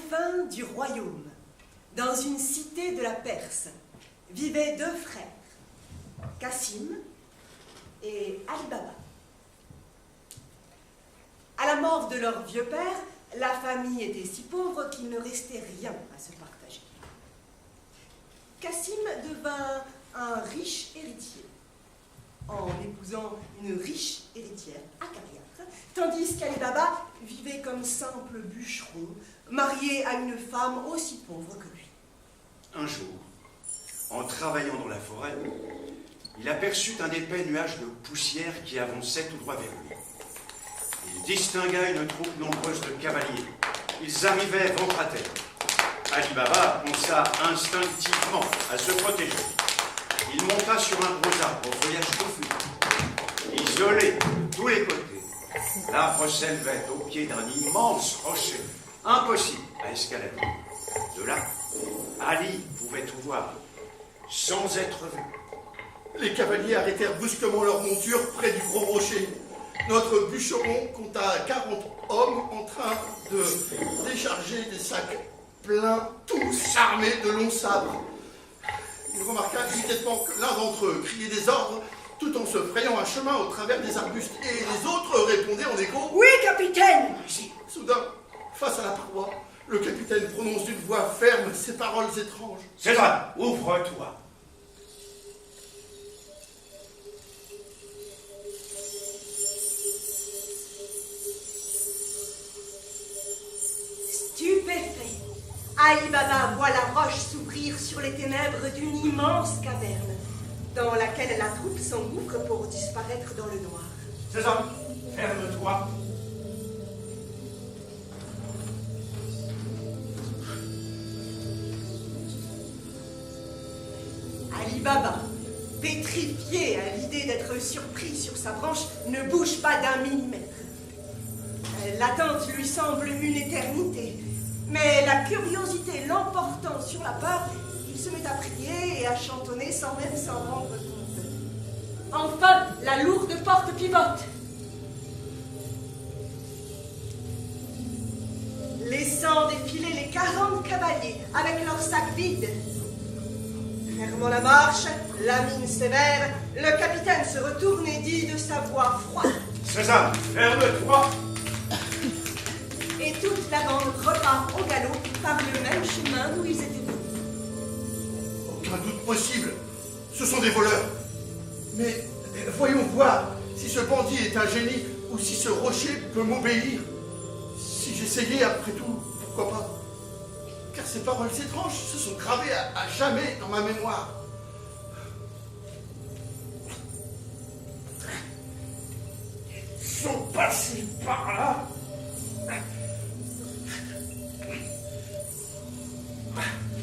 confins du royaume, dans une cité de la Perse, vivaient deux frères, Cassim et Ali Baba. À la mort de leur vieux père, la famille était si pauvre qu'il ne restait rien à se partager. Cassim devint un riche héritier, en épousant une riche héritière acariâtre, tandis qu'Ali Baba vivait comme simple bûcheron, marié à une femme aussi pauvre que lui. Un jour, en travaillant dans la forêt, il aperçut un épais nuage de poussière qui avançait tout droit vers lui. Il distingua une troupe nombreuse de cavaliers. Ils arrivaient ventre à terre. Ali Baba pensa instinctivement à se protéger. Il monta sur un gros arbre au feuillage touffu. Isolé de tous les côtés, l'arbre s'élevait au pied d'un immense rocher, impossible à escalader. De là, Ali pouvait tout voir, sans être vu. Les cavaliers arrêtèrent brusquement leur monture près du gros rocher. Notre bûcheron compta 40 hommes en train de décharger des sacs pleins, tous armés de longs sabres. Il remarqua immédiatement que l'un d'entre eux criait des ordres tout en se frayant un chemin au travers des arbustes. Et les autres répondaient en écho « Oui, capitaine !» Soudain, face à la paroi, le capitaine prononce d'une voix ferme ces paroles étranges. « César, ouvre-toi !» Stupéfait, Ali Baba voit la roche s'ouvrir sur les ténèbres d'une immense caverne, dans laquelle la troupe s'engouffre pour disparaître dans le noir. César, ferme-toi. Ali Baba, pétrifié à l'idée d'être surpris sur sa branche, ne bouge pas d'un millimètre. L'attente lui semble une éternité, mais la curiosité l'emportant sur la peur, il se met à prier et à chantonner sans même s'en rendre compte. Enfin, la lourde porte pivote. Laissant défiler les 40 cavaliers avec leurs sacs vides. Fermant la marche, la mine sévère, le capitaine se retourne et dit de sa voix froide. César, ferme-toi. Et toute la bande repart au galop par le même chemin d'où ils étaient venus. Aucun doute possible, ce sont des voleurs. Mais voyons voir si ce bandit est un génie ou si ce rocher peut m'obéir. Si j'essayais, après tout, pourquoi pas? Car ces paroles étranges se sont gravées à jamais dans ma mémoire. Ils sont passés par là.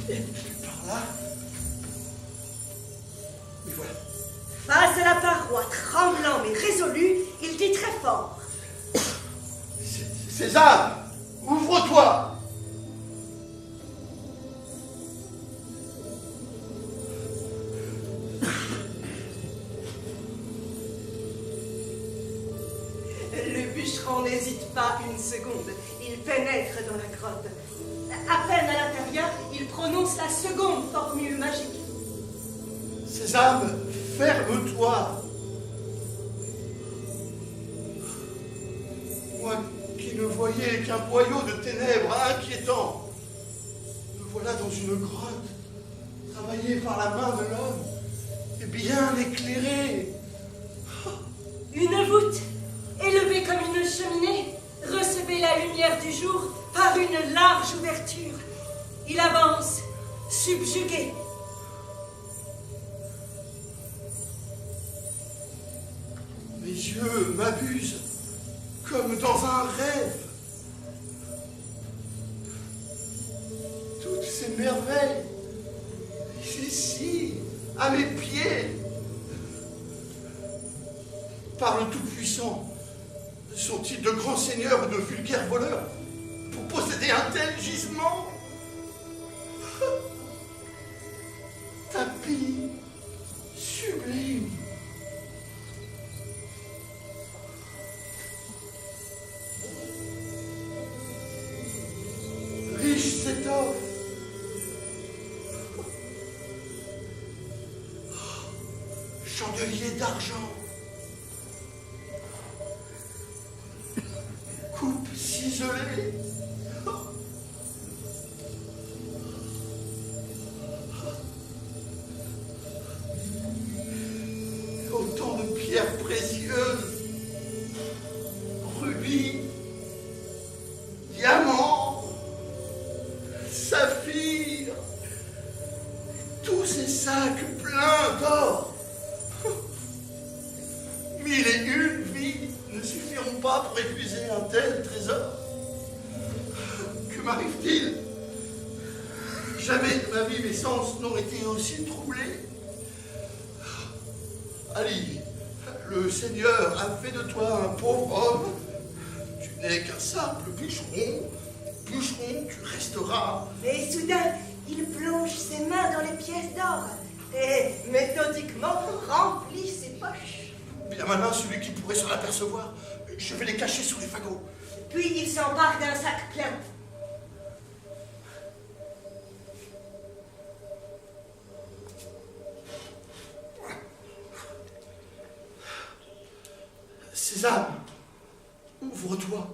Et puis par là. Mais voilà. Face à la paroi, tremblant mais résolu, il dit très fort. César, ouvre-toi! Le bûcheron n'hésite pas une seconde. Il pénètre dans la grotte. À peine à l'intérieur, il prononce la seconde formule magique. César, ferme-toi! Moi qui ne voyais qu'un boyau de ténèbres inquiétant, me voilà dans une grotte, travaillée par la main de l'homme, et bien éclairée. Une voûte, élevée comme une cheminée, recevait la lumière du jour par une large ouverture. Il avance, subjugué. Mes yeux m'abusent, comme dans un rêve. Toutes ces merveilles, ici, à mes pieds, par le Tout-Puissant, sont-ils de grands seigneurs ou de vulgaires voleurs pour posséder un tel gisement? Tapis sublime. Riche cet homme. Chandelier d'argent. Coupe ciselée. Autant de pierres précieuses. Rubis. Diamants. Saphirs. Tous ces sacs pleins d'or. 1001 vies ne suffiront pas pour épuiser un tel trésor. Que m'arrive-t-il? Jamais de ma vie mes sens n'ont été aussi troublés. Ali, le Seigneur a fait de toi un pauvre homme. Tu n'es qu'un simple bûcheron. Bûcheron, tu resteras. Mais soudain, il plonge ses mains dans les pièces d'or et méthodiquement remplit ses poches. Bien malin celui qui pourrait s'en apercevoir. Je vais les cacher sous les fagots. Puis il s'empare d'un sac plein. Sésame, ouvre-toi.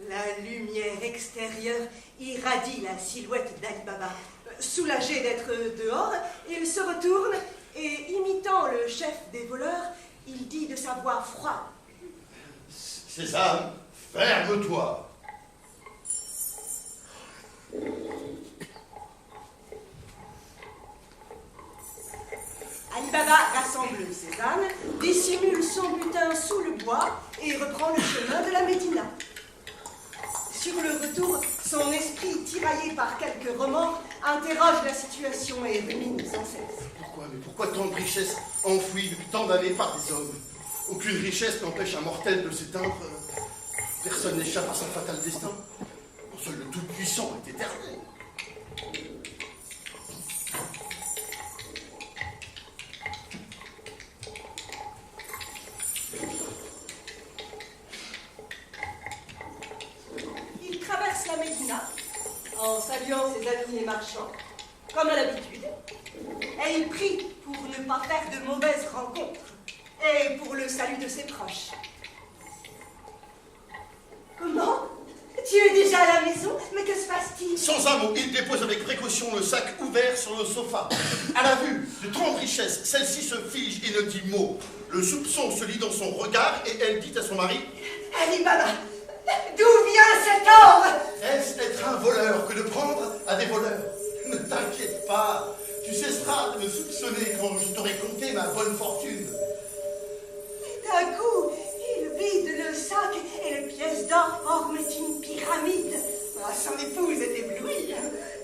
La lumière extérieure irradie la silhouette d'Ali Baba. Soulagé d'être dehors, il se retourne et, imitant le chef des voleurs, il dit de sa voix froide. Sésame, ferme-toi. Ali Baba rassemble ses ânes, dissimule son butin sous le bois et reprend le chemin de la Médina. Sur le retour, son esprit, tiraillé par quelques remords, interroge la situation et rumine sans cesse. Pourquoi tant de richesses enfouies depuis tant d'années par des hommes? Aucune richesse n'empêche un mortel de s'éteindre. Personne n'échappe à son fatal destin. Seul le Tout-Puissant est éternel. Il traverse la Médina en saluant ses amis et marchands, comme à l'habitude, et il prie pour ne pas faire de mauvaises rencontres et pour le salut de ses proches. Comment? Tu es déjà à la maison? Mais que se passe-t-il? Sans un mot, il dépose avec précaution le sac ouvert sur le sofa. À la vue de 30 richesses, celle-ci se fige et ne dit mot. Le soupçon se lit dans son regard et elle dit à son mari: Ali Baba, d'où vient cet or? Est-ce être un voleur que de prendre à des voleurs? Ne t'inquiète pas, tu cesseras de me soupçonner quand je t'aurai compté ma bonne fortune. D'un coup, il vide le sac et les pièces d'or forment une pyramide. Ah, son épouse est éblouie.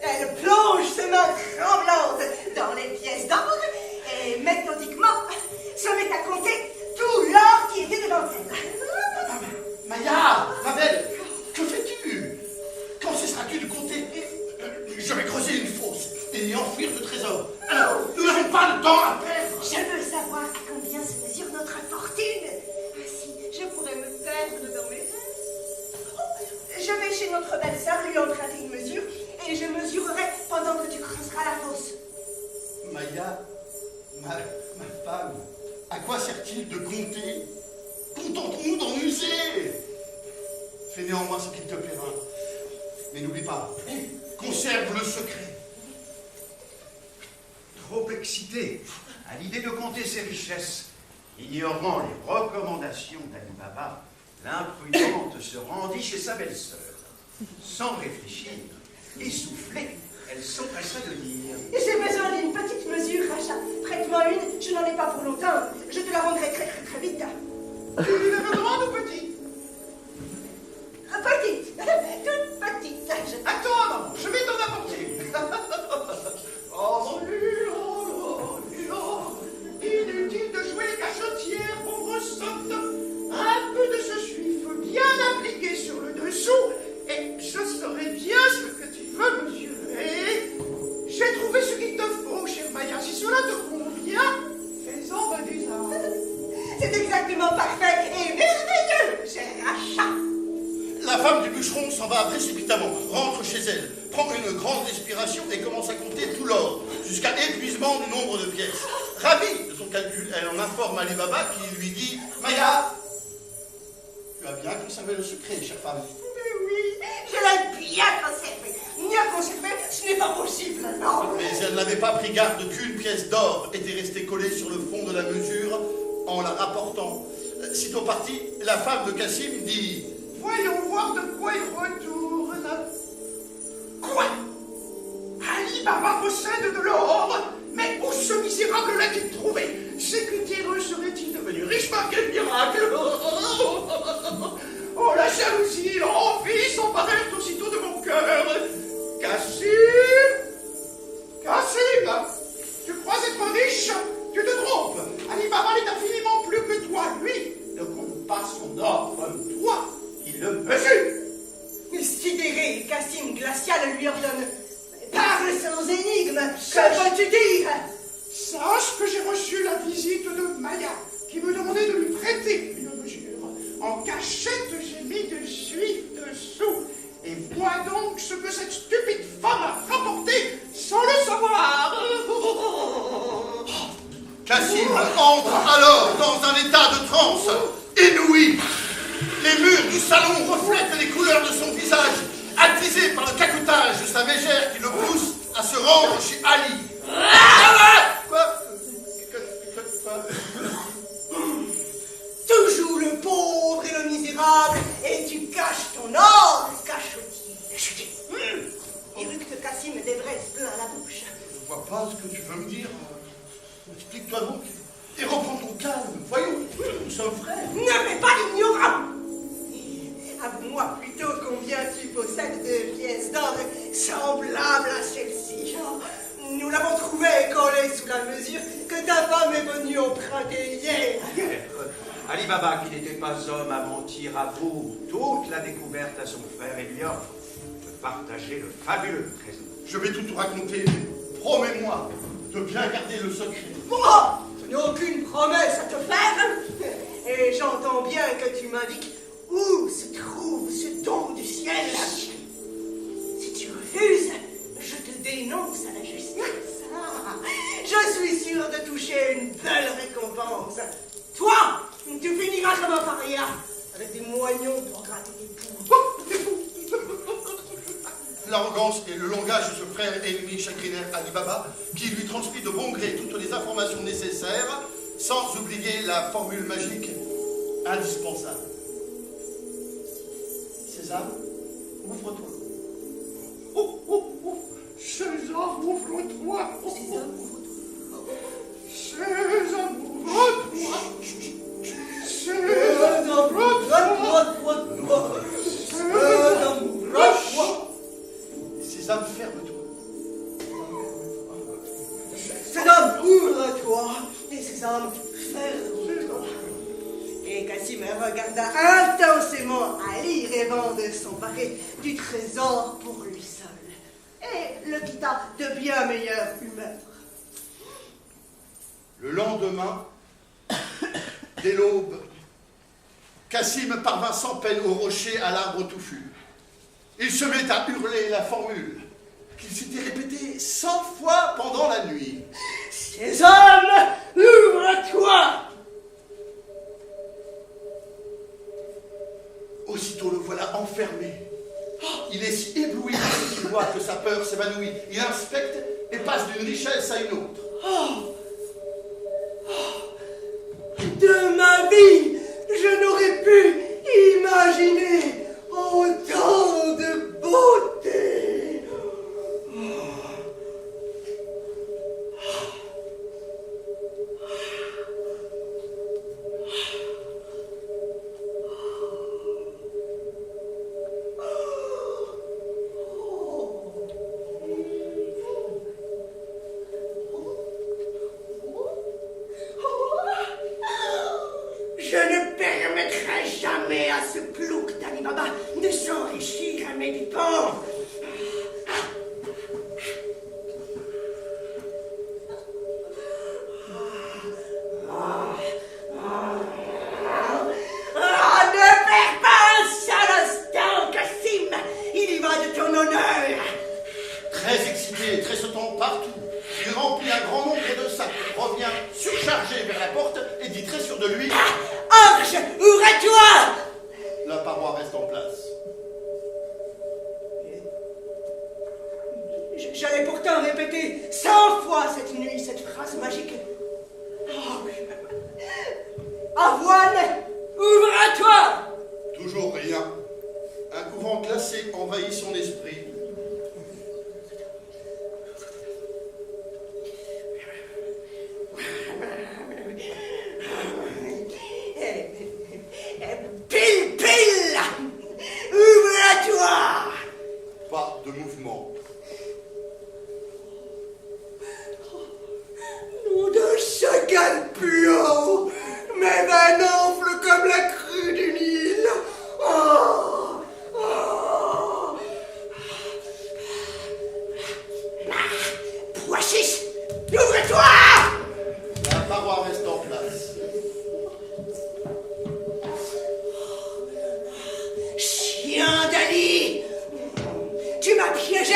Elle plonge ses mains tremblantes dans les pièces d'or et méthodiquement se met à compter tout l'or qui était devant elle. Maya, ma belle, que fais-tu? Quand cesseras-tu de compter? Je vais creuser une fosse et y enfouir ce trésor. Alors, nous n'avons pas le temps à perdre. Je veux savoir à combien se mesure notre fortune. Ainsi, je pourrais me perdre dans mes rêves. Je vais chez notre belle-sœur lui emprunter une mesure et je mesurerai pendant que tu creuseras la fosse. Maya, ma femme, à quoi sert-il de compter? Contente-nous d'en user. Fais néanmoins ce qu'il te plaira. Mais n'oublie pas, conserve le secret. Trop excité à l'idée de compter ses richesses, ignorant les recommandations d'Ali Baba, l'imprudente se rendit chez sa belle-sœur. Sans réfléchir, essoufflée, elle s'empressa de dire: J'ai besoin d'une petite mesure, Racha. Prête-moi une, je n'en ai pas pour longtemps. Je te la rendrai très vite. Tu lui avais grande ou petite? Petite, toute petite. Attends, maman, je vais t'en apporter. Oh, inutile de jouer cachotière, pauvre sotte. Un peu de ce suif bien appliqué sur le dessous, et je saurai bien ce que tu veux mesurer. J'ai trouvé ce qu'il te faut, chère Maya. Si cela te convient, fais-en bon usage. C'est exactement parfait et merveilleux. bûcheron s'en va précipitamment, rentre chez elle, prend une grande respiration et commence à compter tout l'or, jusqu'à épuisement du nombre de pièces. Ravie de son calcul, elle en informe Ali Baba qui lui dit « Maya, tu as bien conservé le secret, chère femme. » Mais oui, je l'ai bien conservé. Bien conservé, ce n'est pas possible, non. Mais elle n'avait pas pris garde qu'une pièce d'or était restée collée sur le fond de la mesure en la rapportant. Sitôt partie, la femme de Cassim dit « Voyons voir de quoi il retourne. Quoi? Ali Baba possède de l'or? Mais où ce misérable l'a-t-il trouvé? Ces cutéreux serait-il devenu riche par quel miracle? Oh, la jalousie, l'envie s'emparèrent aussitôt de mon cœur. Cassim! Cassim! Tu crois être riche? Tu te trompes. Ali Baba est infiniment plus que toi. Lui ne compte pas son or comme toi. Il le mesure. Sidéré, Cassim Glacial lui ordonne « Parle sans énigme, que veux-tu dire ?» Sache que j'ai reçu la visite de Maya, qui me demandait de lui prêter une mesure. En cachette, j'ai mis de suite dessous. Et vois donc ce que cette stupide femme a rapporté sans le savoir. Cassim entre alors dans un état de transe inouï. Les murs du salon reflètent les couleurs de son visage, attisé par le caquetage de sa mégère qui le pousse à se rendre chez Ali. Quoi? Toujours le pauvre et le misérable, et tu caches ton or, cachotier. Éructe Cassim d'Evresse plein la bouche. Je ne vois pas ce que tu veux me dire. Explique-toi donc. Et reprends ton calme. Voyons, nous sommes frères. Ne fais pas l'ignorant. Avoue-moi plutôt combien tu possèdes de pièces d'or semblables à celle-ci. Nous l'avons trouvée collée sous la mesure que ta femme est venue emprunter hier. Ali Baba, qui n'était pas homme à mentir, avoue toute la découverte à son frère et lui offre de partager le fabuleux trésor. Je vais tout te raconter. Promets-moi de bien garder le secret. Moi, je n'ai aucune promesse à te faire. Et j'entends bien que tu m'indiques où se trouve ce don du ciel. Si tu refuses, je te dénonce à la justice. Je suis sûr de toucher une belle récompense. Toi, tu finiras comme un paria, avec des moignons pour gratter des poux. L'arrogance et le langage de ce frère ennemi chagrinèrent Ali Baba, qui lui transmit de bon gré toutes les informations nécessaires, sans oublier la formule magique indispensable. Sésame, ouvre-toi. Sésame, ouvre-toi. Sésame, ouvre-toi. Sésame, ouvre-toi. Sésame, ouvre-toi. Sésame, ouvre-toi. Sésame, ferme-toi. Sésame, ouvre-toi. Et Sésame, ferme-toi. Et Cassim regarda intensément Ali, rêvant de s'emparer du trésor pour lui seul. Et le quitta de bien meilleure humeur. Le lendemain, dès l'aube, Cassim parvint sans peine au rocher à l'arbre touffu. Il se mit à hurler la formule qu'il s'était répétée 100 fois pendant la nuit. Sésame, ouvre-toi. Aussitôt le voilà enfermé. Il est si ébloui qu'il voit que sa peur s'évanouit. Il inspecte et passe d'une richesse à une autre. De ma vie, je n'aurais pu imaginer autant de beauté. Je ne permettrai jamais à ce plouc d'Ali Baba de s'enrichir à mes dépens. Ne perds pas un seul instant, Cassim. Avoine, ouvre-toi! Toujours rien. Un courant glacé envahit son esprit. Pile, pile! Ouvre-toi! Pas de mouvement. Nom de chacal plus haut! Mes veines enflent comme la crue du Nil! Oh! Oh! Pois chiche! Ouvre-toi! La paroi reste en place. Chien d'Ali! Tu m'as piégé!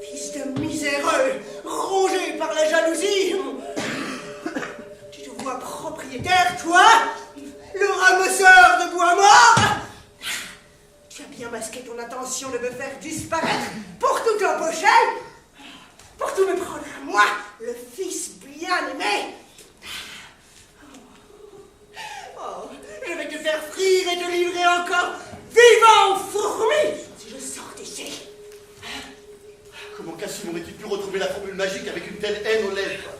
Fils de miséreux! Rongé par la jalousie! Tu te vois propriétaire, toi? Le ramosseur de bois mort? Tu as bien masqué ton intention de me faire disparaître pour tout empocher? Pour tout me prendre à moi, le fils bien-aimé? Oh, je vais te faire frire et te livrer encore vivant aux fourmis si je sors d'ici. Comment Cassim aurait-il pu retrouver la formule magique avec une telle haine aux lèvres?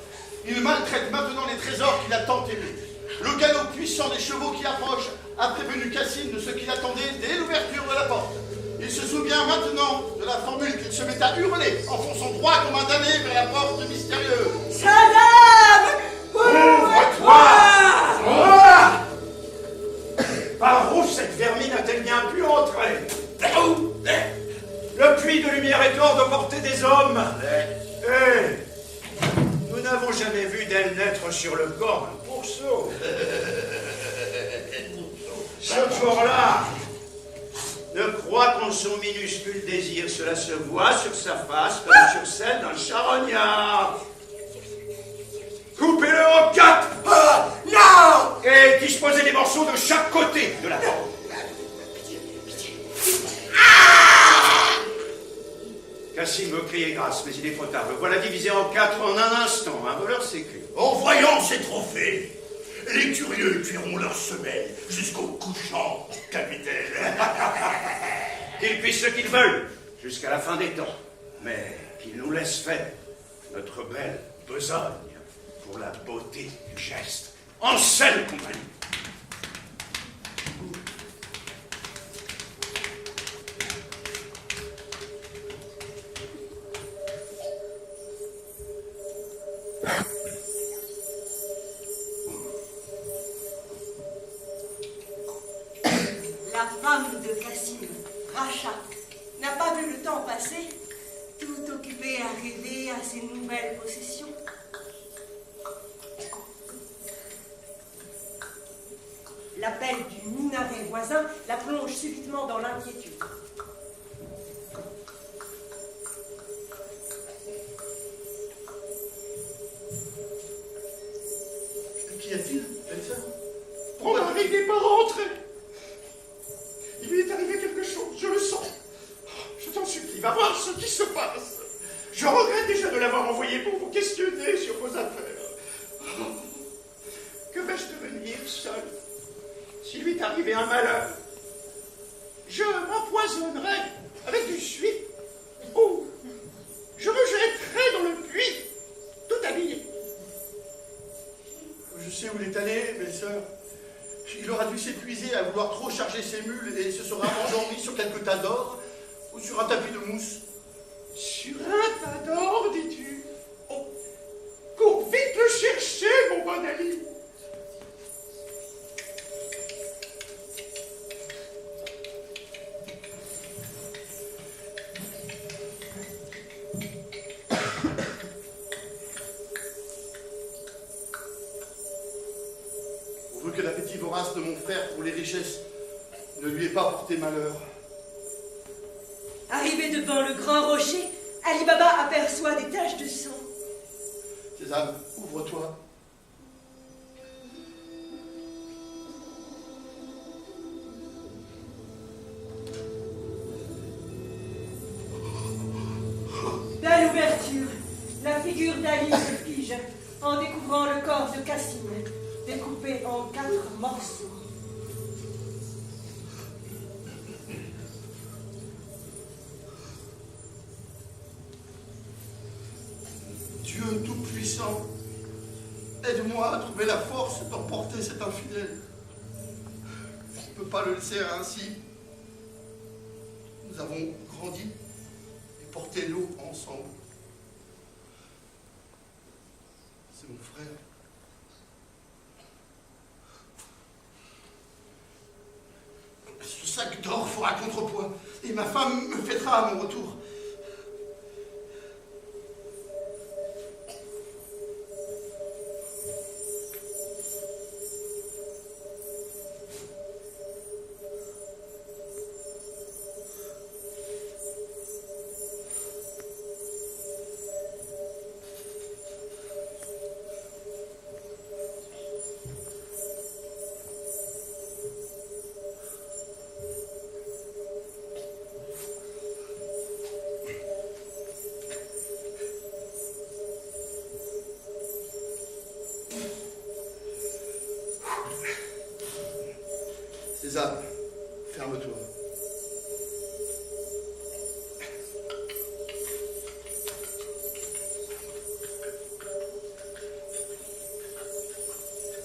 Il maltraite maintenant les trésors qu'il a tant aimés. Le galop puissant des chevaux qui approchent a prévenu Cassim de ce qu'il attendait dès l'ouverture de la porte. Il se souvient maintenant de la formule qu'il se met à hurler, enfonçant droit comme un damné vers la porte mystérieuse. Saddam! Ouvre-toi! Par où cette vermine a-t-elle bien pu entrer? Le puits de lumière est hors de portée des hommes. Nous n'avons jamais vu d'elle naître sur le corps d'un pourceau. Ce jour-là, ne crois qu'en son minuscule désir, cela se voit sur sa face comme sur celle d'un charognard. Coupez-le en quatre! Non! Et disposez les morceaux de chaque côté de la porte. Cassim veut crier grâce, mais il est trop tard. Le voilà divisé en quatre en un instant. Un voleur s'écrie. En voyant ces trophées, les curieux cuiront leurs semelles jusqu'au couchant, capitaine. Qu'ils puissent ce qu'ils veulent, jusqu'à la fin des temps. Mais qu'ils nous laissent faire notre belle besogne pour la beauté du geste. En selle, compagnie. La femme de Cassim, Racha, n'a pas vu le temps passer, tout occupée à rêver à ses nouvelles possessions. L'appel du minaret voisin la plonge subitement dans l'inquiétude. Qu'y a-t-il, belle-sœur? Mon mari n'est pas rentré. Il lui est arrivé quelque chose, je le sens. Je t'en supplie, va voir ce qui se passe. Je regrette déjà de l'avoir envoyé pour vous questionner sur vos affaires. Que vais-je devenir seul s'il lui est arrivé un malheur? Je m'empoisonnerai avec du suif ou je me jetterai dans le puits, tout habillé. Je sais où il est allé, belle-sœur. Il aura dû s'épuiser à vouloir trop charger ses mules et se sera endormi sur quelques tas d'or ou sur un tapis de mousse. Sur un tas d'or, dis-tu? Oh, cours vite le chercher, mon bon Ali. On veut que l'appétit vorace de mon frère pour les richesses ne lui ait pas porté malheur. Arrivé devant le grand rocher, Ali Baba aperçoit des taches de sang. Sésame, ouvre-toi. Belle ouverture, la figure d'Ali se fige en découvrant le corps de Cassim. découpé en 4 morceaux. Dieu Tout-Puissant, aide-moi à trouver la force d'emporter cet infidèle. Je ne peux pas le laisser ainsi. Nous avons grandi et porté l'eau ensemble. C'est mon frère. Ce sac d'or fera contrepoids et ma femme me fêtera à mon retour. César, ferme-toi.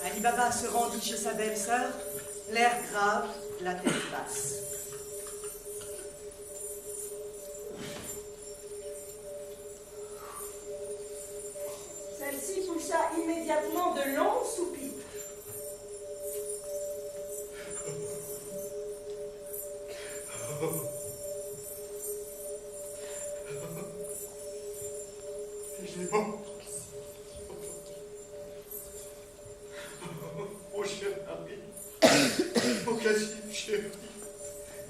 Ali Baba se rendit chez sa belle-sœur, l'air grave, la tête basse. Celle-ci poussa immédiatement de longs soupirs. Clément. Mon cher ami. Mon Cassim, chéri.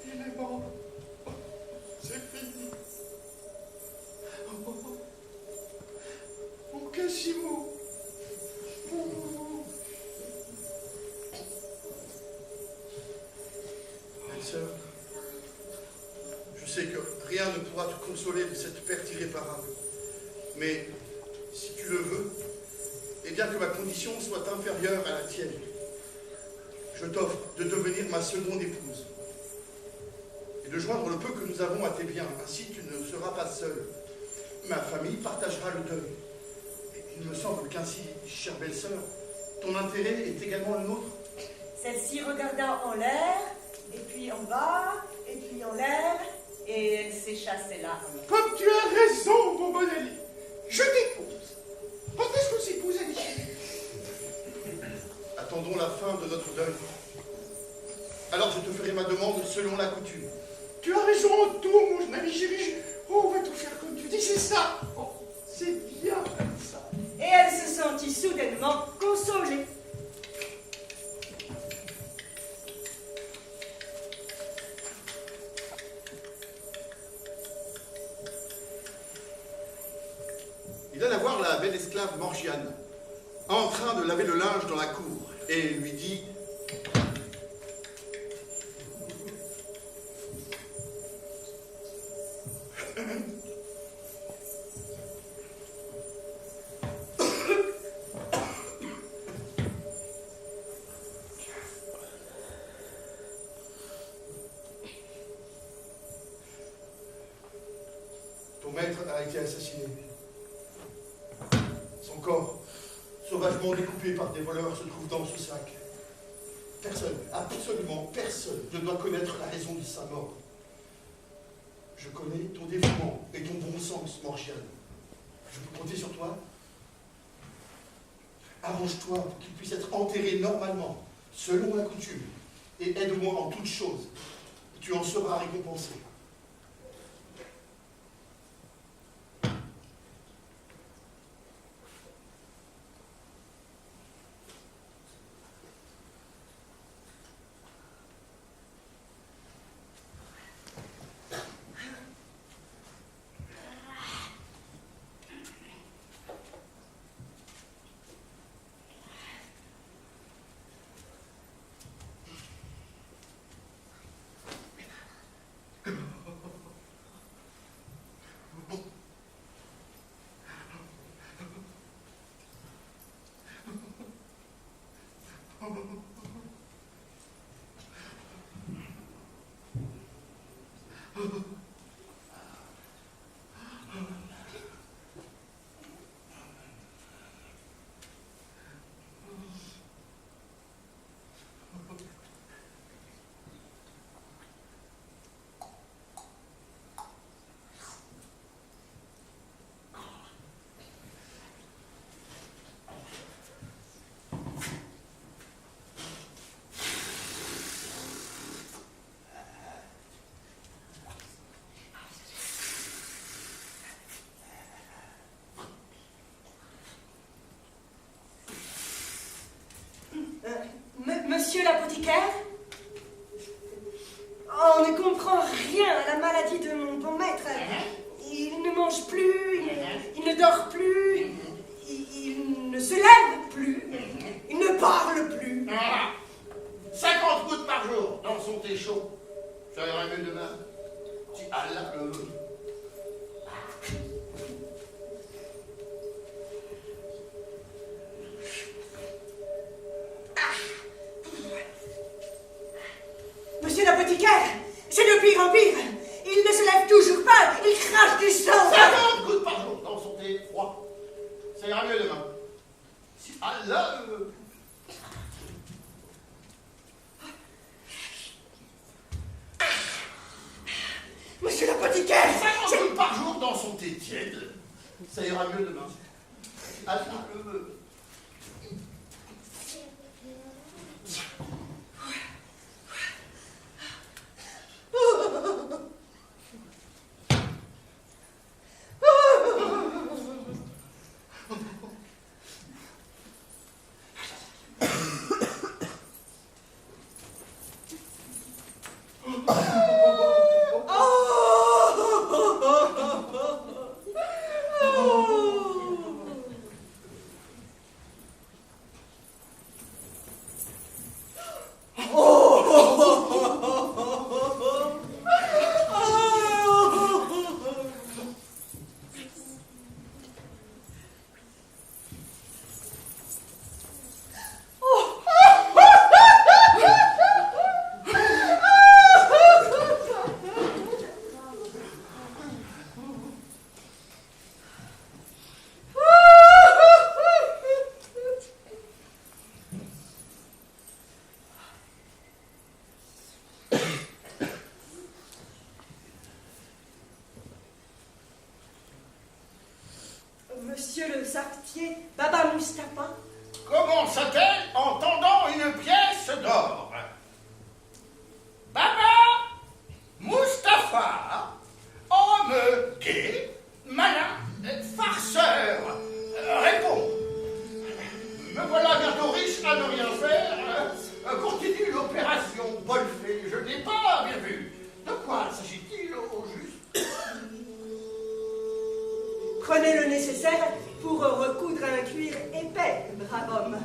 Il est mort. C'est fini. Mon Cassimo. Belle-sœur, je sais que rien ne pourra te consoler de cette perte irréparable. Mais, si tu le veux, et bien que ma condition soit inférieure à la tienne, je t'offre de devenir ma seconde épouse et de joindre le peu que nous avons à tes biens. Ainsi, tu ne seras pas seule. Ma famille partagera le deuil. Et il me semble qu'ainsi, chère belle-sœur, ton intérêt est également le nôtre. Celle-ci regarda en l'air, et puis en bas, et puis en l'air, et elle sécha ses larmes. Comme tu as raison, mon bon ami. Je t'épouse. Quand est-ce qu'on s'épouse, Ali? Attendons la fin de notre deuil. Alors je te ferai ma demande selon la coutume. Tu as raison en tout, mon ami Jérémy. Oh, on va tout faire comme tu dis, c'est ça. Oh, c'est bien comme ça. Et elle se sentit soudainement consolée. Il alla voir la belle esclave Morgiane, en train de laver le linge dans la cour, et lui dit ton maître a été assassiné. Son corps, sauvagement découpé par des voleurs, se trouve dans ce sac. Personne, absolument personne, ne doit connaître la raison de sa mort. Je connais ton dévouement et ton bon sens, Morgiane. Je peux compter sur toi? Arrange-toi pour qu'il puisse être enterré normalement, selon la coutume, et aide-moi en toutes choses. Tu en seras récompensé. Monsieur l'apothicaire? On ne comprend rien à la maladie de mon bon maître. Il ne mange plus, il ne dort plus, il ne se lève plus, il ne parle plus. 50 gouttes par jour dans son thé chaud. Ça ira mieux demain. Si Allah le veut. Monsieur l'apothicaire, c'est de pire en pire. Il ne se lève toujours pas, il crache du sang. 50 gouttes par jour dans son thé froid. Ça ira mieux demain. Si Allah le veut. Monsieur l'apothicaire, 50 gouttes par jour dans son thé tiède. Ça ira mieux demain. Si Allah le veut. Monsieur le sartier, Baba Mustapha? Commença-t-elle en tendant une pièce d'or. Baba Mustapha, homme gai, malin, farceur, répond. Me voilà bientôt riche à ne rien faire. Continue l'opération Bolfé. Je n'ai pas bien vu. De quoi s'agit-il au juste? Prenez le nécessaire pour recoudre un cuir épais, brave homme.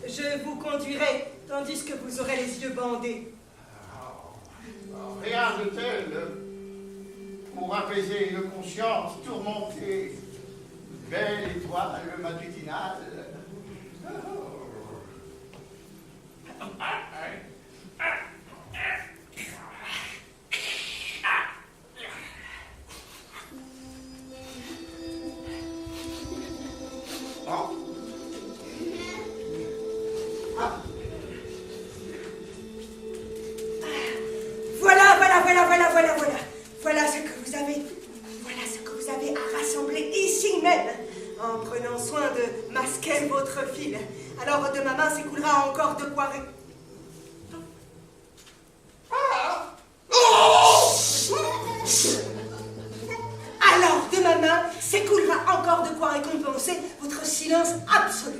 Je vous conduirai, tandis que vous aurez les yeux bandés. Rien de tel pour apaiser une conscience tourmentée. Belle étoile matutinale. Voilà ce que vous avez à rassembler ici même, en prenant soin de masquer votre fil. Alors de ma main s'écoulera encore de quoi Alors de ma main s'écoulera encore de quoi récompenser votre silence absolu.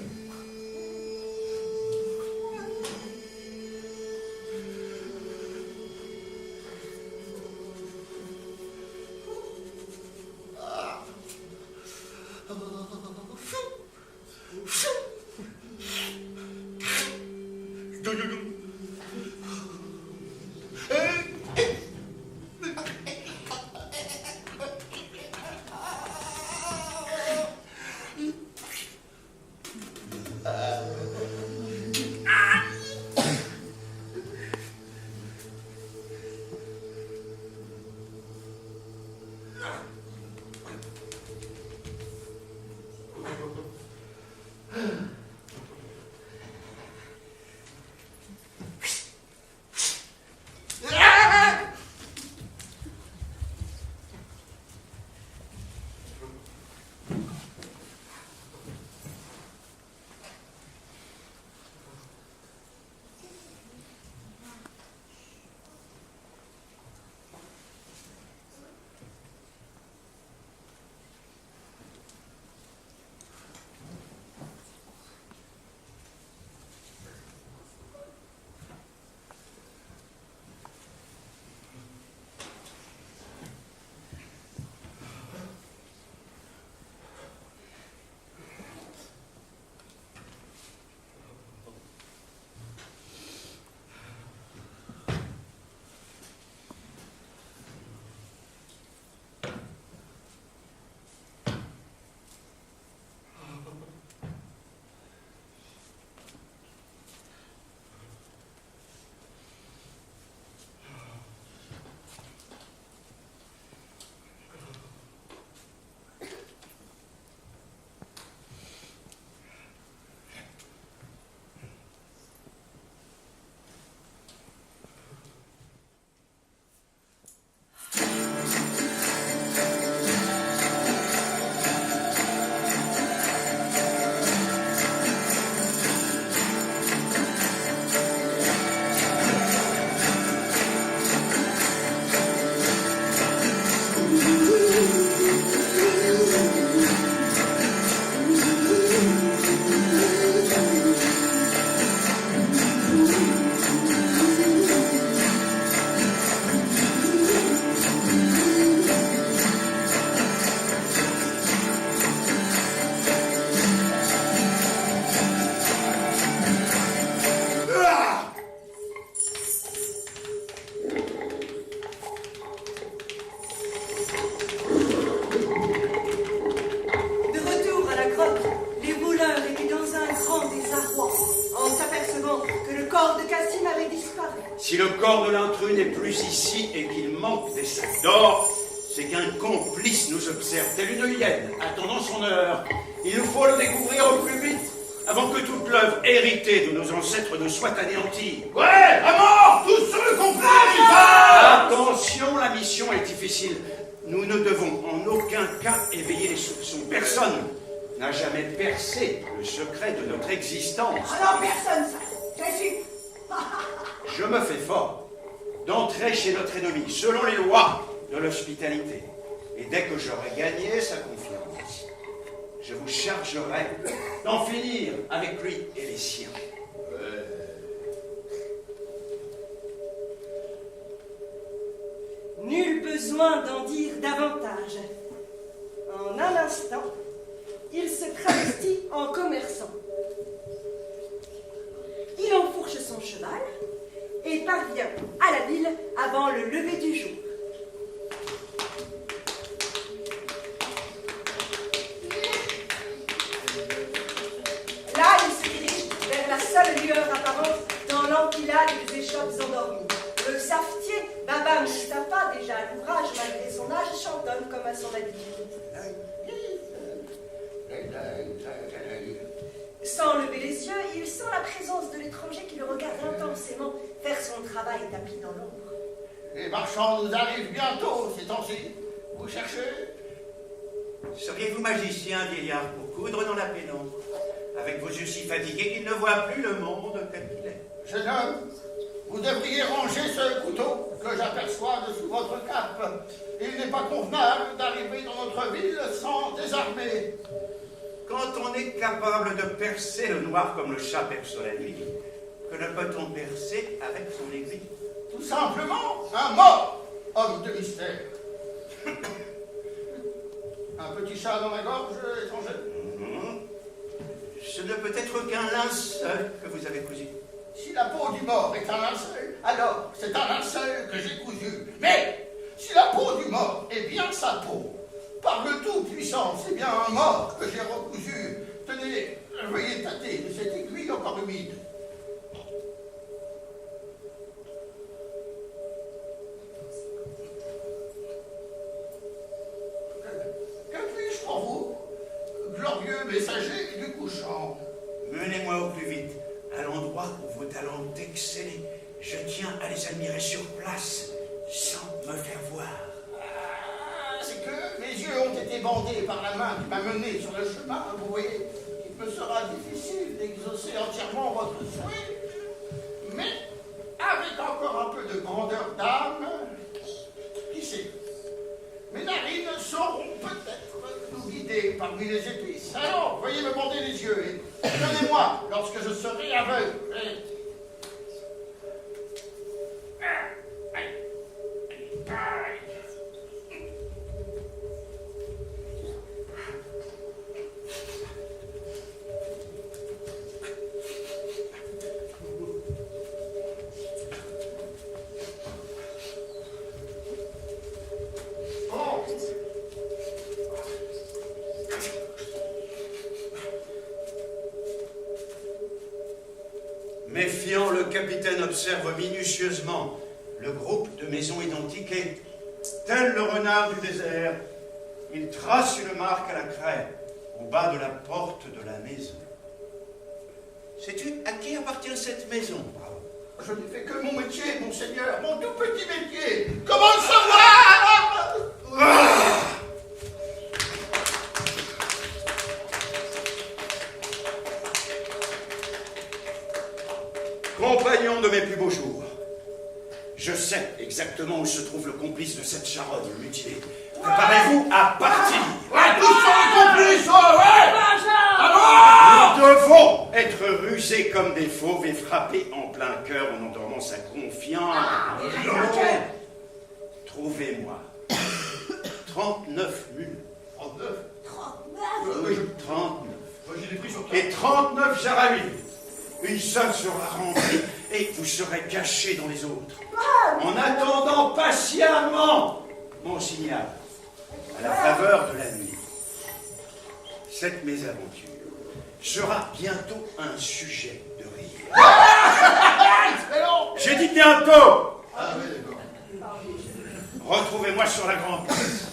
Si le corps de l'intrus n'est plus ici et qu'il manque des sacs d'or, c'est qu'un complice nous observe, telle une hyène, attendant son heure. Il nous faut le découvrir au plus vite, avant que toute l'œuvre héritée de nos ancêtres ne soit anéantie. Ouais, à mort, tous sur le complice. Attention, la mission est difficile. Nous ne devons en aucun cas éveiller les soupçons. Personne n'a jamais percé le secret de notre existence. Ah non, personne, ça. Je suis... Je me fais fort d'entrer chez notre ennemi, selon les lois de l'hospitalité. Et dès que j'aurai gagné sa confiance, je vous chargerai d'en finir avec lui et les siens. Nul besoin d'en dire davantage. En un instant, il se travestit en commerçant. Il enfourche son cheval et parvient à la ville avant le lever du jour. Là, il se dirige vers la seule lueur apparente dans l'empilade des échoppes endormies. Le savetier, Baba Mustapha, déjà à l'ouvrage malgré son âge, chantonne comme à son habitude. Sans lever les yeux, il sent la présence de l'étranger qui le regarde intensément faire son travail tapis dans l'ombre. Les marchands nous arrivent bientôt, ces temps-ci. Vous cherchez? Seriez-vous magicien, vieillard, pour coudre dans la pénombre, avec vos yeux si fatigués qu'il ne voit plus le monde tel qu'il est? Jeune homme, vous devriez ranger ce couteau que j'aperçois dessous votre cape. Il n'est pas convenable d'arriver dans notre ville sans désarmer. Quand on est capable de percer le noir comme le chat perce la nuit, que ne peut-on percer avec son aiguille? Tout simplement un mort, homme de mystère. Un petit chat dans la gorge, étranger? Ce ne peut être qu'un linceul que vous avez cousu. Si la peau du mort est un linceul, alors c'est un linceul que j'ai cousu. Mais si la peau du mort est bien sa peau, par le Tout-Puissant, c'est bien un mort que j'ai recousu. Tenez, veuillez tâter de cette aiguille encore humide. Que puis-je pour vous, glorieux messager du couchant? Menez-moi au plus vite à l'endroit où vos talents excellent. Je tiens à les admirer sur place, sans me faire voir. C'est que mes yeux ont été bandés par la main qui m'a mené sur le chemin. Vous voyez, il me sera difficile d'exaucer entièrement votre souhait, mais avec encore un peu de grandeur d'âme, qui sait, mes narines sauront peut-être nous guider parmi les épices. Alors, veuillez me bander les yeux et donnez-moi lorsque je serai aveugle. Méfiant, le capitaine observe minutieusement le groupe de maisons identiques et, tel le renard du désert, il trace une marque à la craie au bas de la porte de la maison. Sais-tu à qui appartient cette maison, Bravo? Je n'ai fait que mon métier, monseigneur, mon tout petit métier. Comment le savoir? Compagnon de mes plus beaux jours, je sais exactement où se trouve le complice de cette charogne mutilée. Préparez-vous à partir. Ouais, tous sur le complice, ouais! Nous devons être rusés comme des fauves et frappés en plein cœur en endormant sa confiance. Trouvez-moi 39 mules. 39. 39. J'ai des prix sur Et 39 jaravines. Une seule sera remplie et vous serez cachés dans les autres. En attendant patiemment mon signal, à la faveur de la nuit. Cette mésaventure sera bientôt un sujet de rire. J'ai dit bientôt. Ah oui, d'accord. Retrouvez-moi sur la grande place.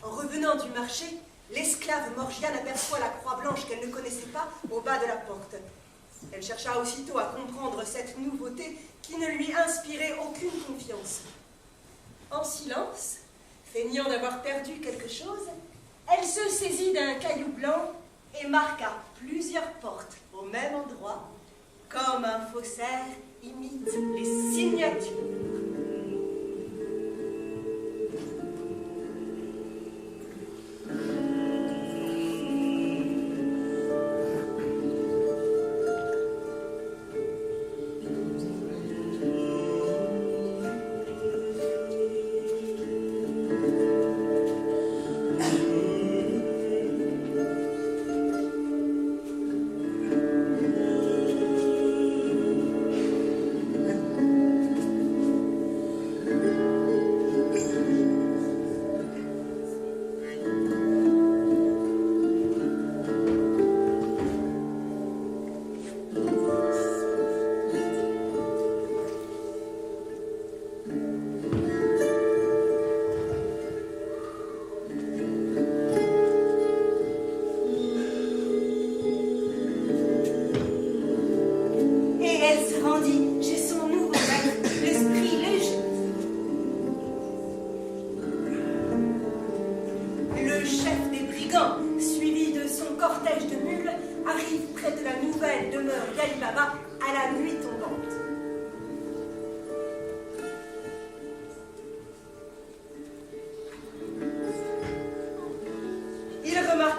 En revenant du marché, l'esclave Morgiane aperçoit la croix blanche qu'elle ne connaissait pas au bas de la porte. Elle chercha aussitôt à comprendre cette nouveauté qui ne lui inspirait aucune confiance. En silence, feignant d'avoir perdu quelque chose, elle se saisit d'un caillou blanc et marqua plusieurs portes au même endroit, comme un faussaire imite les signatures.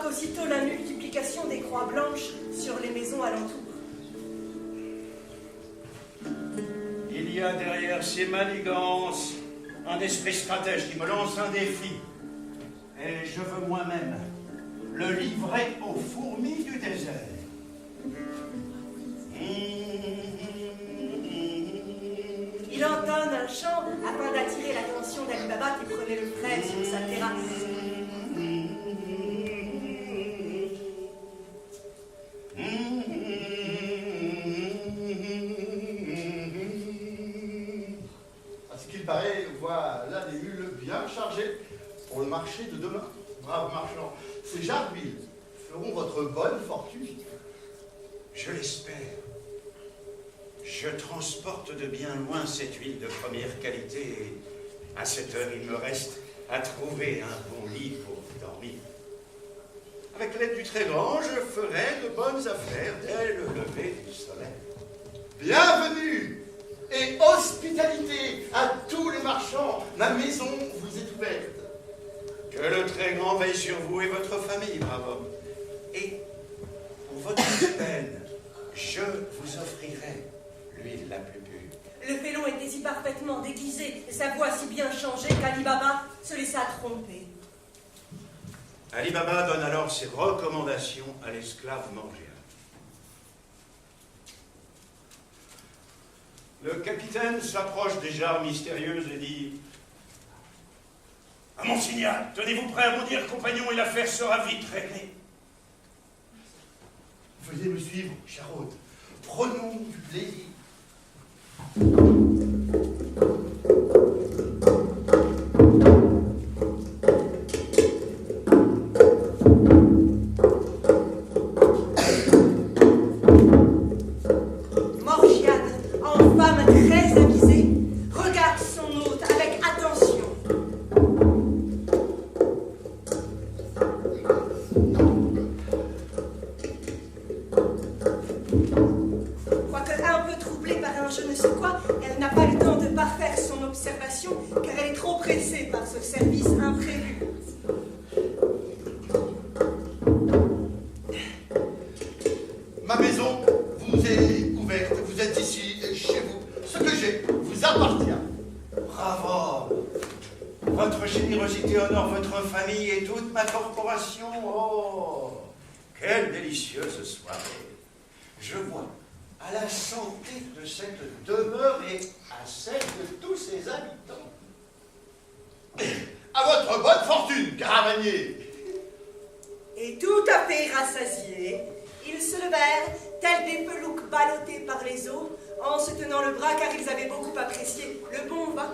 Aussitôt la multiplication des croix blanches sur les maisons alentour. Il y a derrière ces manigances un esprit stratège qui me lance un défi. Et je veux moi-même le livrer aux fourmis du désert. Il entonne un chant afin d'attirer l'attention d'Ali Baba qui prenait le frais sur sa terrasse. Voilà des mules bien chargées pour le marché de demain. Braves marchands, ces jarres-d'huile feront votre bonne fortune. Je l'espère. Je transporte de bien loin cette huile de première qualité et à cette heure, il me reste à trouver un bon lit pour dormir. Avec l'aide du très grand, je ferai de bonnes affaires dès le lever du soleil. Bienvenue et hospitalité à tous les marchands. Ma maison vous est ouverte. Que le très grand veille sur vous et votre famille, brave homme. Et pour votre peine, je vous offrirai l'huile la plus pure. Le félon était si parfaitement déguisé et sa voix si bien changée qu'Ali Baba se laissa tromper. Ali Baba donne alors ses recommandations à l'esclave Morgiane. Le capitaine s'approche des jarres mystérieuses et dit « À mon signal, tenez-vous prêt à bondir, compagnon, et l'affaire sera vite réglée. » Veuillez me suivre, cher hôte. Prenons du plaisir. Ma maison vous est ouverte, vous êtes ici, chez vous. Ce que j'ai vous appartient. Bravo! Votre générosité honore votre famille et toute ma corporation. Oh! Quelle délicieuse soirée! Je vois à la santé de cette demeure et à celle de tous ses habitants. À votre bonne fortune, caravanier. Et tout à fait rassasiés, ils se levèrent, tels des pelouques ballottées par les eaux, en se tenant le bras car ils avaient beaucoup apprécié le bon vin.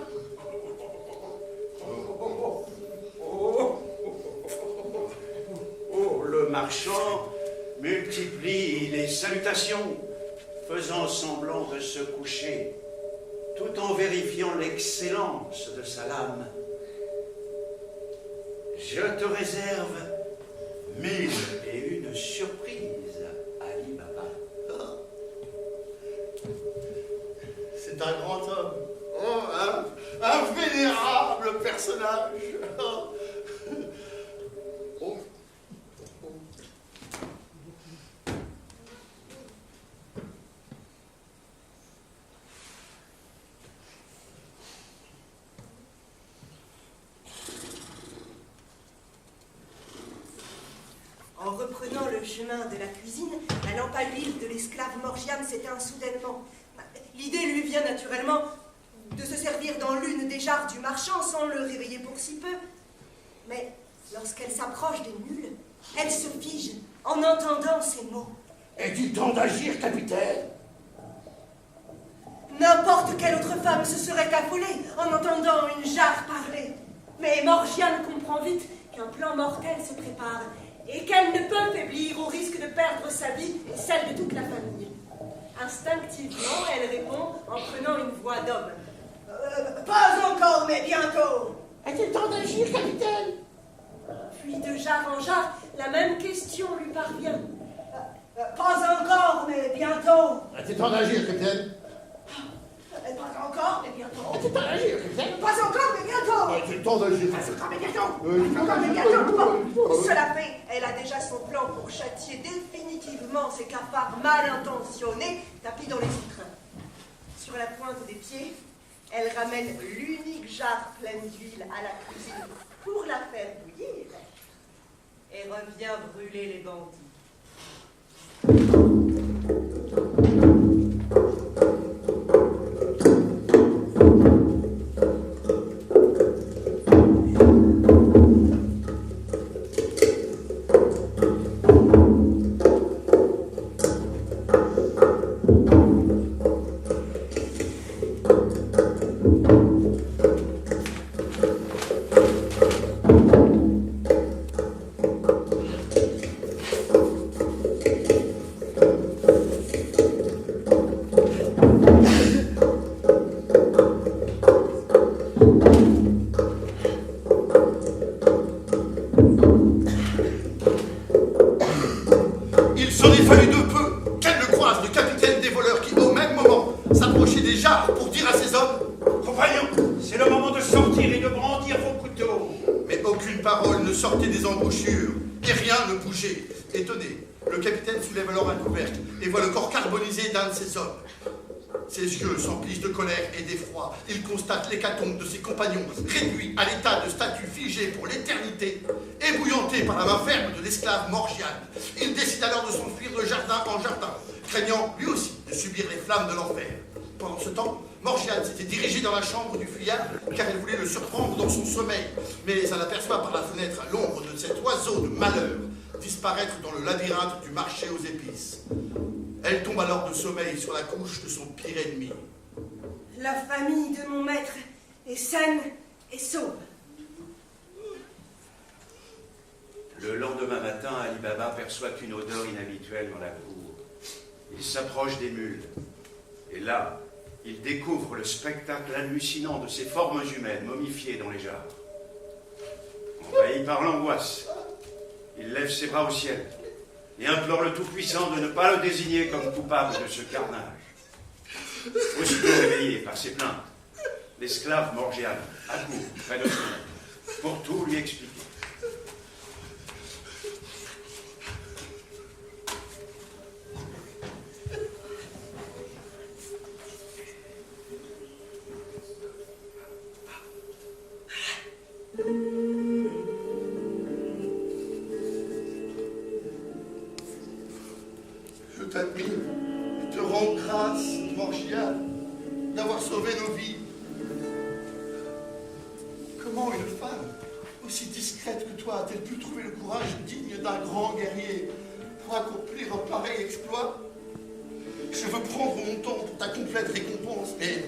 Oh, le marchand multiplie les salutations, faisant semblant de se coucher, tout en vérifiant l'excellence de sa lame. Je te réserve 1001 surprises, Ali Baba. C'est un grand homme. Oh, un vénérable personnage. Oh. En reprenant le chemin de la cuisine, la lampe à l'huile de l'esclave Morgiane s'éteint soudainement. L'idée lui vient naturellement de se servir dans l'une des jarres du marchand sans le réveiller pour si peu. Mais lorsqu'elle s'approche des mules, elle se fige en entendant ces mots. Est-il temps d'agir, capitaine? N'importe quelle autre femme se serait affolée en entendant une jarre parler. Mais Morgiane comprend vite qu'un plan mortel se prépare et qu'elle ne peut faiblir au risque de perdre sa vie et celle de toute la famille. Instinctivement, elle répond en prenant une voix d'homme. Pas encore, mais bientôt. Est-il temps d'agir, capitaine? Puis de jarre en jarre, la même question lui parvient. Pas encore, mais bientôt. Est-il temps d'agir, capitaine? Pas encore, mais bientôt. Est-il temps d'agir, capitaine? Pas encore, mais bientôt. Est-il temps d'agir? Pas encore, mais bientôt. Pas encore, mais bientôt. Cela fait, elle a déjà son plan pour châtier définitivement ces cafards mal intentionnés tapis dans les vitres. Sur la pointe des pieds, elle ramène l'unique jarre pleine d'huile à la cuisine pour la faire bouillir et revient brûler les bandits. Il s'en est fallu de peu qu'elle ne croise le capitaine des voleurs qui, au même moment, s'approchait des jarres pour dire à ses hommes: Compagnons, c'est le moment de sortir et de brandir vos couteaux. Mais aucune parole ne sortait des embouchures et rien ne bougeait. Étonné, le capitaine soulève alors un couvercle et voit le corps carbonisé d'un de ses hommes. Ses yeux s'emplissent de colère et d'effroi. Il constate l'hécatombe de ses compagnons, réduits à l'état de statues figées pour l'éternité, ébouillantés par la main ferme de l'esclave Morgiane. Il décide alors de s'enfuir de jardin en jardin, craignant lui aussi de subir les flammes de l'enfer. Pendant ce temps, Morgiane s'était dirigée dans la chambre du fuyard car elle voulait le surprendre dans son sommeil. Mais elle aperçoit par la fenêtre l'ombre de cet oiseau de malheur disparaître dans le labyrinthe du marché aux épices. Elle tombe alors de sommeil sur la couche de son pire ennemi. La famille de mon maître est saine et sauve. Le lendemain matin, Ali Baba perçoit une odeur inhabituelle dans la cour. Il s'approche des mules. Et là, il découvre le spectacle hallucinant de ces formes humaines momifiées dans les jarres. Envahi par l'angoisse, il lève ses bras au ciel et implore le Tout-Puissant de ne pas le désigner comme coupable de ce carnage. Aussitôt réveillé par ses plaintes, l'esclave Morgiane accourt près de lui pour tout lui expliquer. Je t'admire et te rends grâce. Morgia, d'avoir sauvé nos vies. Comment une femme aussi discrète que toi a-t-elle pu trouver le courage digne d'un grand guerrier pour accomplir un pareil exploit? Je veux prendre mon temps pour ta complète récompense, mais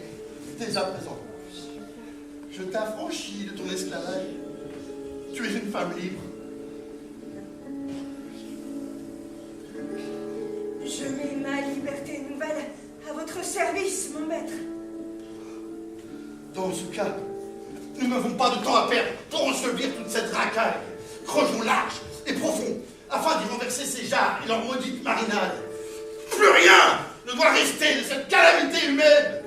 dès à présent, je t'affranchis de ton esclavage. Tu es une femme libre. Je mets ma liberté nouvelle à votre service, mon maître. Dans ce cas, nous n'avons pas de temps à perdre pour ensevelir toute cette racaille. Creusons large et profond, afin d'y renverser ces jarres et leur maudite marinade. Plus rien ne doit rester de cette calamité humaine.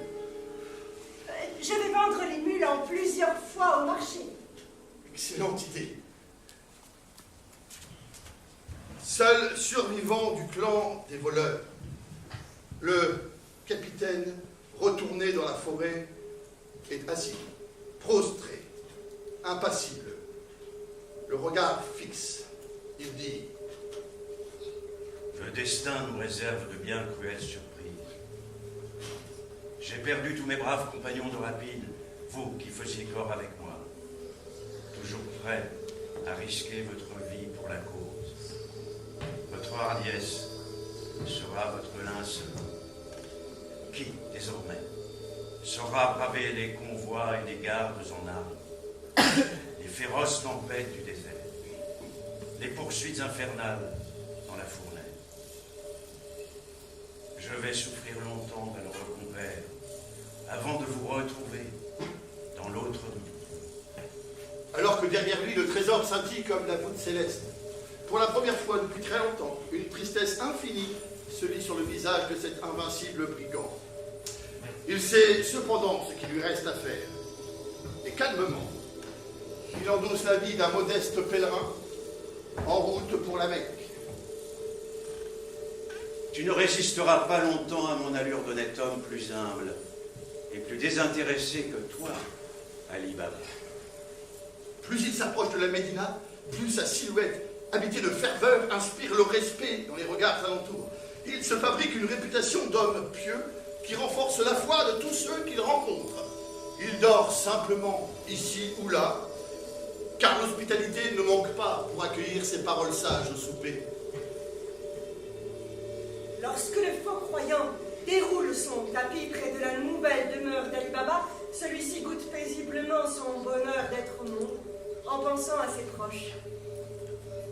Je vais vendre les mules en plusieurs fois au marché. Excellente idée. Seul survivant du clan des voleurs, le capitaine, retourné dans la forêt, est assis, prostré, impassible, le regard fixe. Il dit: Le destin nous réserve de bien cruelles surprises. J'ai perdu tous mes braves compagnons de rapine, vous qui faisiez corps avec moi, toujours prêts à risquer votre vie pour la cause. Votre hardiesse sera votre linceul. Qui, désormais, saura braver les convois et les gardes en armes, les féroces tempêtes du désert, les poursuites infernales dans la fournaise? Je vais souffrir longtemps à le recompère, avant de vous retrouver dans l'autre monde. Alors que derrière lui, le trésor scintille comme la voûte céleste. Pour la première fois depuis très longtemps, une tristesse infinie se lit sur le visage de cet invincible brigand. Il sait cependant ce qu'il lui reste à faire. Et calmement, il endosse la vie d'un modeste pèlerin en route pour la Mecque. Tu ne résisteras pas longtemps à mon allure d'honnête homme plus humble et plus désintéressé que toi, Ali Baba. Plus il s'approche de la Médina, plus sa silhouette, habitée de ferveur, inspire le respect dans les regards alentours. Il se fabrique une réputation d'homme pieux qui renforce la foi de tous ceux qu'il rencontre. Il dort simplement ici ou là, car l'hospitalité ne manque pas pour accueillir ses paroles sages au souper. Lorsque le faux croyant déroule son tapis près de la nouvelle demeure d'Ali Baba, celui-ci goûte paisiblement son bonheur d'être au monde, en pensant à ses proches.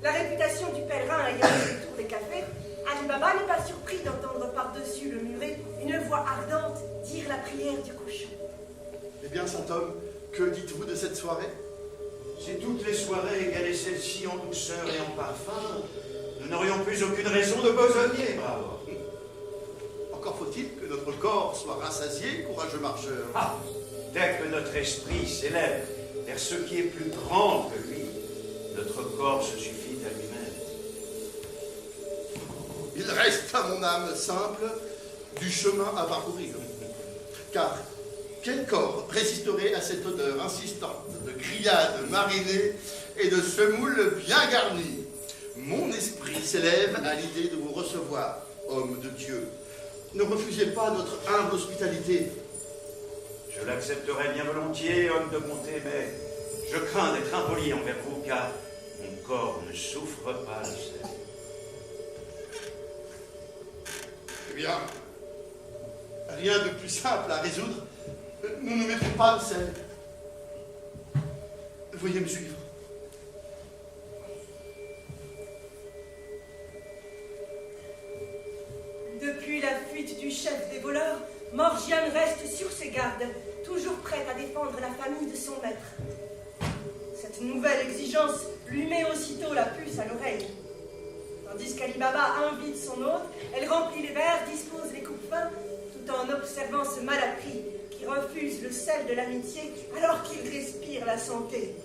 La réputation du pèlerin ayant fait le tour des cafés, Ali Baba n'est pas surpris d'entendre par-dessus le muret une voix ardente dire la prière du cochon. Eh bien, saint homme, que dites-vous de cette soirée? Si toutes les soirées égalaient celle-ci en douceur et en parfum, nous n'aurions plus aucune raison de besogner, bravo. Encore faut-il que notre corps soit rassasié, courageux marcheur. Ah, dès que notre esprit s'élève vers ce qui est plus grand que lui, notre corps se suffit à lui-même. Il reste à mon âme simple du chemin à parcourir. Car quel corps résisterait à cette odeur insistante de grillades marinées et de semoule bien garnies? Mon esprit s'élève à l'idée de vous recevoir, homme de Dieu. Ne refusez pas notre humble hospitalité. Je l'accepterai bien volontiers, homme de bonté, mais je crains d'être impoli envers vous, car mon corps ne souffre pas le sel. Eh bien, rien de plus simple à résoudre. Nous ne mettons pas le sel. Veuillez me suivre. Depuis la fuite du chef des voleurs, Morgiane reste sur ses gardes, toujours prête à défendre la famille de son maître. Cette nouvelle exigence lui met aussitôt la puce à l'oreille. Tandis qu'Ali Baba invite son hôte, elle remplit les verres, dispose les coupes fins, tout en observant ce malappris qui refuse le sel de l'amitié alors qu'il respire la santé.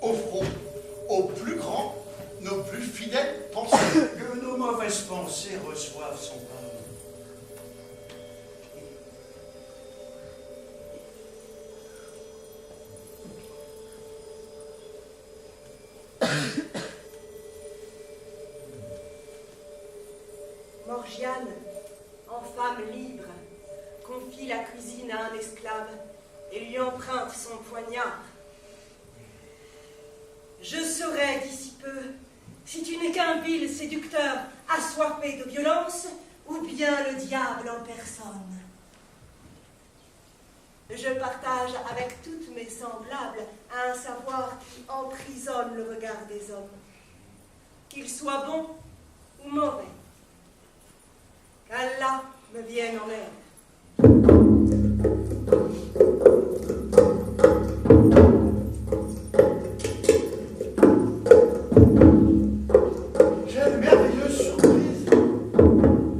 Offrons aux plus grands nos plus fidèles pensées. mauvaise pensée reçoive son pardon. Morgiane, en femme libre, confie la cuisine à un esclave et lui emprunte son poignard. Je saurai d'ici peu si tu n'es qu'un vil séducteur assoiffé de violence ou bien le diable en personne. Je partage avec toutes mes semblables un savoir qui emprisonne le regard des hommes, qu'il soit bon ou mauvais. Qu'Allah me vienne en aide. Quelle merveilleuse surprise!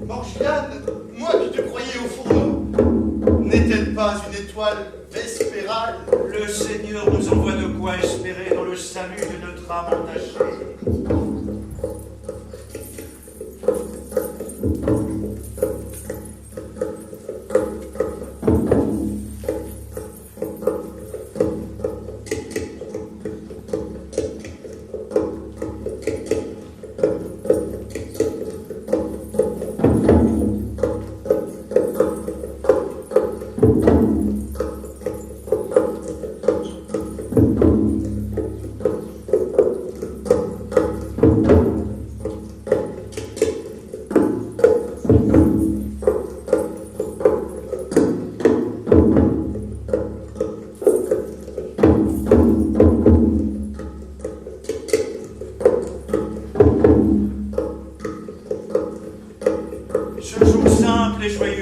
Morgiane, moi qui te croyais au fourneau, n'est-elle pas une étoile vespérale? Le Seigneur nous envoie de quoi espérer dans le salut de notre âme entachée. Ce jour simple et joyeux